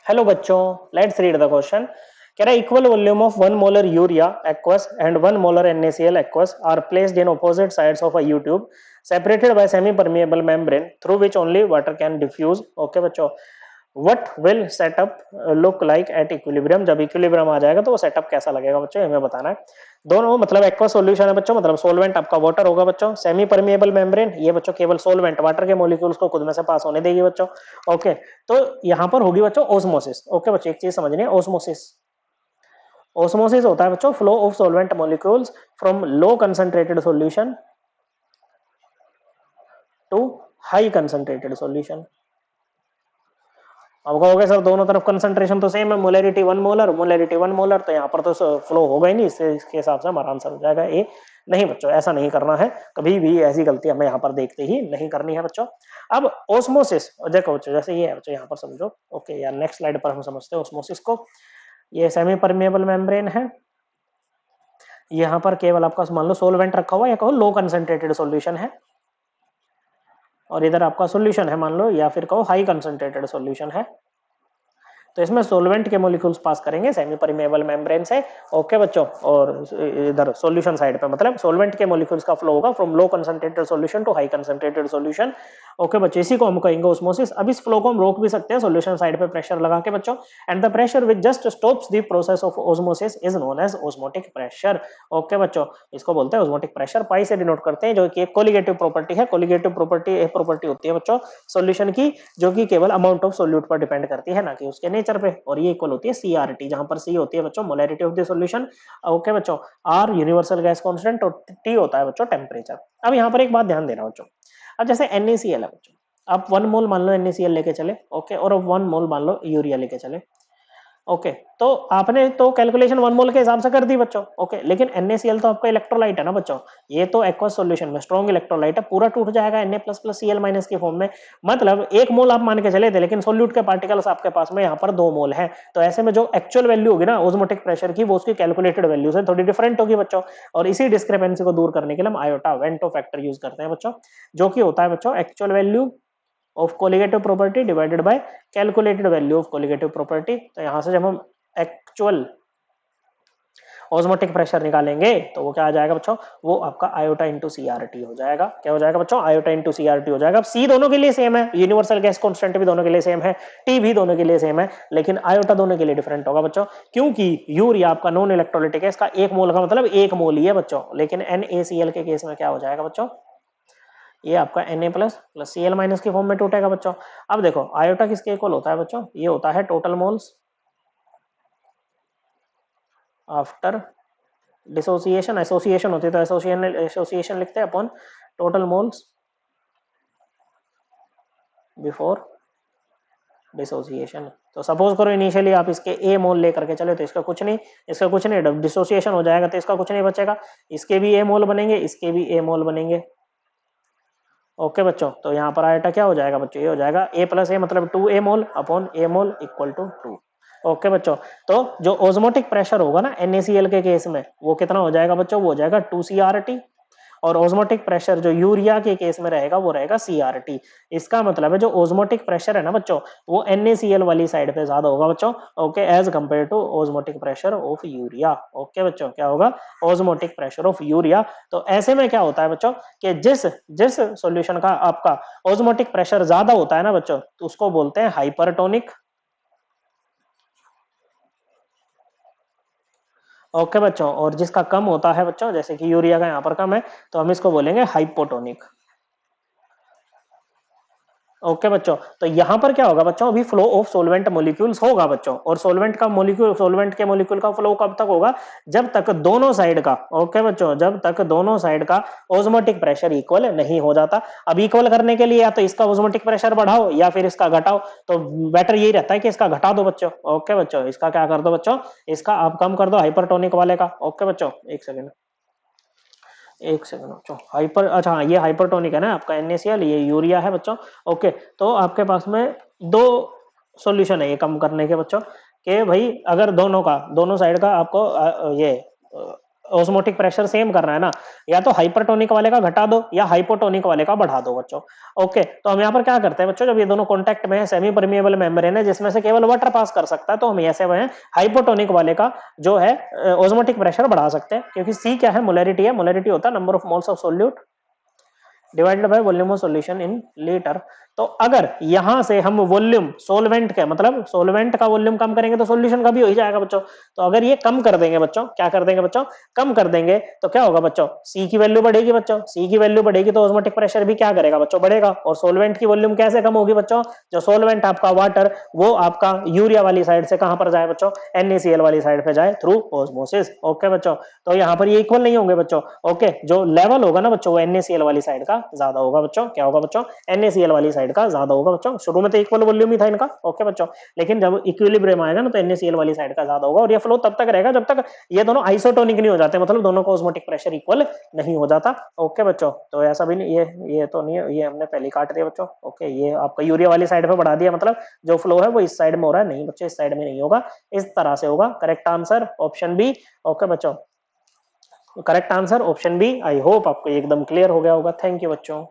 Hello बच्चों, let's read the question. कह रहा है equal volume of 1 molar urea aqueous and 1 molar NaCl aqueous are placed in opposite sides of a U tube separated by semi permeable membrane through which only water can diffuse. Okay बच्चों, what will setup look like at equilibrium. जब equilibrium आ जाएगा तो वो setup कैसा लगेगा बच्चों, हमें बताना है। दोनों मतलब एक्वा सॉल्यूशन है बच्चों, मतलब सोलवेंट आपका वाटर होगा बच्चों। सेमी परमिएबल मेम्ब्रेन, ये बच्चों केवल सोलवेंट वाटर के मॉलिक्यूल्स को खुद में से पास होने देगी बच्चों। ओके, तो यहां पर होगी बच्चों ओस्मोसिस। ओके बच्चों, एक चीज समझनी है, ओस्मोसिस। ओस्मोसिस होता है बच्चों flow of solvent molecules from low concentrated solution to high concentrated solution. अब कहोगे सर दोनों तरफ कंसंट्रेशन तो सेम है, मोलैरिटी 1 मोलर मोलैरिटी 1 मोलर, तो यहाँ पर तो फ्लो होगा ही नहीं, इसके हिसाब से हमारा आंसर हो जाएगा ए। नहीं बच्चों, ऐसा नहीं करना है, कभी भी ऐसी गलती हमें यहाँ पर देखते ही नहीं करनी है बच्चों। अब ओस्मोसिस देखो बच्चों, जैसे ये है बच्चों, यहाँ पर समझो। ओके यार, नेक्स्ट स्लाइड पर हम समझते हैं ओस्मोसिस को। ये सेमी परमिएबल मेम्ब्रेन है, यहाँ पर केवल आपका मान लो सोलवेंट रखा हुआ है, या कहो लो कंसंट्रेटेड सॉल्यूशन है, और इधर आपका सॉल्यूशन है मान लो, या फिर कहो हाई कंसंट्रेटेड सॉल्यूशन है। तो इसमें सोलवेंट के मॉलिक्यूल्स पास करेंगे सेमी परमिएबल मेम्ब्रेन से। ओके बच्चों, और इधर सॉल्यूशन साइड पे मतलब सोलवेंट के मॉलिक्यूल्स का फ्लो होगा from low concentrated solution to high concentrated solution. Okay बच्चों, इसी को हम कहेंगे ओस्मोसिस। अब इस फ्लो को हम रोक भी सकते हैं सॉल्यूशन साइड पे प्रेशर लगा के बच्चों, and the pressure which just stops the process of osmosis is known as osmotic pressure. Okay बच्चों, इसको बोलते हैं ओस्मोटिक प्रेशर, पाई से डिनोट करते हैं, जो कि एक कोलिगेटिव प्रॉपर्टी है। कोलिगेटिव प्रॉपर्टी एक प्रॉपर्टी होती है बच्चों सॉल्यूशन की, जो कि केवल अमाउंट ऑफ सोल्यूट पर डिपेंड करती है, ना कि उसके नेचर पे, और ये इक्वल होती है CRT, जहां पर C होती है बच्चों molarity of the solution. Okay बच्चों, R यूनिवर्सल गैस कांस्टेंट और T होता है बच्चों टेम्परेचर। अब यहाँ पर एक बात ध्यान देना बच्चों, अब जैसे NaCl है बच्चों, आप 1 मोल मान लो NaCl लेके चले, ओके, और अब 1 मोल मान लो यूरिया लेके चले। ओके, तो आपने तो कैलकुलेशन 1 मोल के हिसाब से कर दी बच्चों। ओके, लेकिन NaCl तो आपका इलेक्ट्रोलाइट है ना बच्चों, ये तो एक्वस सॉल्यूशन में स्ट्रॉन्ग इलेक्ट्रोलाइट है, पूरा टूट जाएगा Na++Cl- के फॉर्म में। मतलब 1 मोल आप मान के चले थे, लेकिन सोल्यूट के पार्टिकल्स आपके पास में यहाँ पर 2 मोल है, तो ऐसे में जो एक्चुअल वैल्यू होगी ना ओस्मोटिक प्रेशर की, वो उसकी कैलकुलेटेड वैल्यू से थोड़ी डिफरेंट होगी बच्चों। और इसी डिस्क्रिपेंसी को दूर करने के लिए हम आयोटा वेंटो फैक्टर यूज करते हैं बच्चों, जो कि होता है बच्चों actual value of colligative property divided by calculated value of colligative property. तो यहां से जब हम एक्चुअल ऑस्मोटिक प्रेशर निकालेंगे तो वो क्या आ जाएगा बच्चों, वो आपका आयोटा इंटू CRT हो जाएगा। क्या हो जाएगा बच्चों, आयोटा इंटू CRT हो जाएगा। अब C दोनों के लिए सेम है, यूनिवर्सल गैस कांस्टेंट भी दोनों के लिए सेम है, T भी दोनों के लिए सेम है, लेकिन आयोटा दोनों के लिए डिफरेंट होगा बच्चों, क्योंकि यूरिया आपका नॉन इलेक्ट्रोलाइटिक है, इसका 1 मोल का मतलब 1 मोल ही है बच्चों, लेकिन NaCl के केस में क्या हो जाएगा बच्चों, ये आपका Na++Cl- के फॉर्म में टूटेगा बच्चों। अब देखो आयोटा किसके इक्वल होता है बच्चों, ये होता है total moles after dissociation. Association होती है तो एसोसिएशन लिखते हैं अपन, टोटल मोल्स बिफोर डिसोसिएशन। तो सपोज करो इनिशियली आप इसके A मोल लेकर के चले, तो इसका कुछ नहीं, इसका कुछ नहीं, डिसोसिएशन हो जाएगा तो इसका कुछ नहीं बचेगा, इसके भी A मोल बनेंगे, इसके भी A मोल बनेंगे। ओके बच्चों, तो यहाँ पर आयोटा क्या हो जाएगा बच्चों, ये हो जाएगा A+A मतलब 2A mole upon A mole equal to 2। Okay बच्चों, तो जो ओस्मोटिक प्रेशर होगा ना NaCl के केस में, वो कितना हो जाएगा बच्चों, वो हो जाएगा 2CRT, और ओस्मोटिक प्रेशर जो यूरिया के केस में रहेगा वो रहेगा CRT। इसका मतलब है जो ओस्मोटिक प्रेशर है ना बच्चों, वो NaCl वाली साइड पे ज्यादा होगा बच्चों, okay, as compare to osmotic pressure of urea. Okay बच्चों, क्या होगा, ओस्मोटिक प्रेशर ऑफ यूरिया। तो ऐसे में क्या होता है बच्चों कि जिस जिस सॉल्यूशन का आपका ओस्मोटिक प्रेशर ज्यादा होता है ना बच्चों, तो उसको बोलते हैं हाइपरटोनिक। ओके बच्चों, और जिसका कम होता है बच्चों, जैसे कि यूरिया का यहाँ पर कम है, तो हम इसको बोलेंगे हाइपोटोनिक। ओके बच्चों, तो यहां पर क्या होगा बच्चों, अभी फ्लो ऑफ सोलवेंट मॉलिक्यूल्स होगा बच्चों, और सोलवेंट का मॉलिक्यूल, सोलवेंट के मॉलिक्यूल का फ्लो कब तक होगा, जब तक दोनों साइड का, ओके बच्चों, जब तक दोनों साइड का ऑस्मोटिक प्रेशर इक्वल नहीं हो जाता। अब इक्वल करने के लिए या तो इसका ऑस्मोटिक प्रेशर बढ़ाओ या फिर इसका घटाओ, तो बेटर यही रहता है कि इसका घटा दो बच्चों। ओके बच्चों, इसका क्या कर दो बच्चों, इसका आप कम कर दो हाइपरटोनिक वाले का। ओके बच्चों, एक सेकेंड, एक सेकंड बच्चों, हाइपर, अच्छा हाँ, ये हाइपरटोनिक है ना आपका NaCl, ये यूरिया है बच्चों। ओके, तो आपके पास में दो सॉल्यूशन है ये कम करने के बच्चों, कि भाई अगर दोनों का, दोनों साइड का आपको ये ऑस्मोटिक प्रेशर सेम करना है ना, या तो हाइपरटोनिक वाले का घटा दो या हाइपोटोनिक वाले का बढ़ा दो बच्चों। ओके, तो हम यहाँ पर क्या करते हैं बच्चों, जब ये दोनों कॉन्टेक्ट में है, सेमी परमिएबल मेम्ब्रेन है जिसमें से केवल वाटर पास कर सकता है, तो हम ऐसे में हाइपोटोनिक वाले का जो है ऑस्मोटिक प्रेशर बढ़ा सकते हैं, क्योंकि सी क्या है, मोलैरिटी है, मोलैरिटी होता है number of moles of solute divided by volume of solution in litre. तो अगर यहां से हम वॉल्यूम सोलवेंट के मतलब सोलवेंट का वॉल्यूम कम करेंगे तो सॉल्यूशन का भी हो ही जाएगा बच्चों। तो अगर ये कम कर देंगे बच्चों, क्या कर देंगे बच्चों, कम कर देंगे, तो क्या होगा बच्चों, सी की वैल्यू बढ़ेगी बच्चों, सी की वैल्यू बढ़ेगी तो ऑस्मोटिक प्रेशर भी क्या करेगा बच्चों, बढ़ेगा। और सोलवेंट की वॉल्यूम कैसे कम होगी बच्चों, जो सोलवेंट आपका वाटर वो आपका यूरिया वाली साइड से कहां पर जाए बच्चों, NaCl वाली साइड पे जाए थ्रू ऑस्मोसिस। ओके बच्चों, तो यहाँ पर ये इक्वल नहीं होंगे बच्चों। ओके, जो लेवल होगा ना बच्चों वो NaCl वाली साइड का ज्यादा होगा बच्चों, क्या होगा बच्चों, NaCl वाली साइड का ज्यादा होगा बच्चों। शुरू में तो इक्वल वॉल्यूम ही था इनका। ओके बच्चों, लेकिन जब इक्विलिब्रियम आएगा ना तो NaCl वाली साइड का ज्यादा होगा, और ये फ्लो तब तक रहेगा जब तक ये दोनों आइसोटोनिक नहीं हो जाते, मतलब दोनों का ऑस्मोटिक प्रेशर इक्वल नहीं हो जाता। ओके बच्चों, तो ऐसा भी नहीं, ये तो नहीं है, ये हमने पहले काट दिया बच्चों। ओके, ये आपका यूरिया वाली साइड पे बढ़ा दिया, मतलब जो फ्लो है वो इस साइड में हो रहा है, नहीं बच्चों इस साइड में नहीं होगा, इस तरह से होगा। Correct answer option B. Okay बच्चों, correct answer option B. I hope आपको एकदम क्लियर हो गया होगा। थैंक यू बच्चों।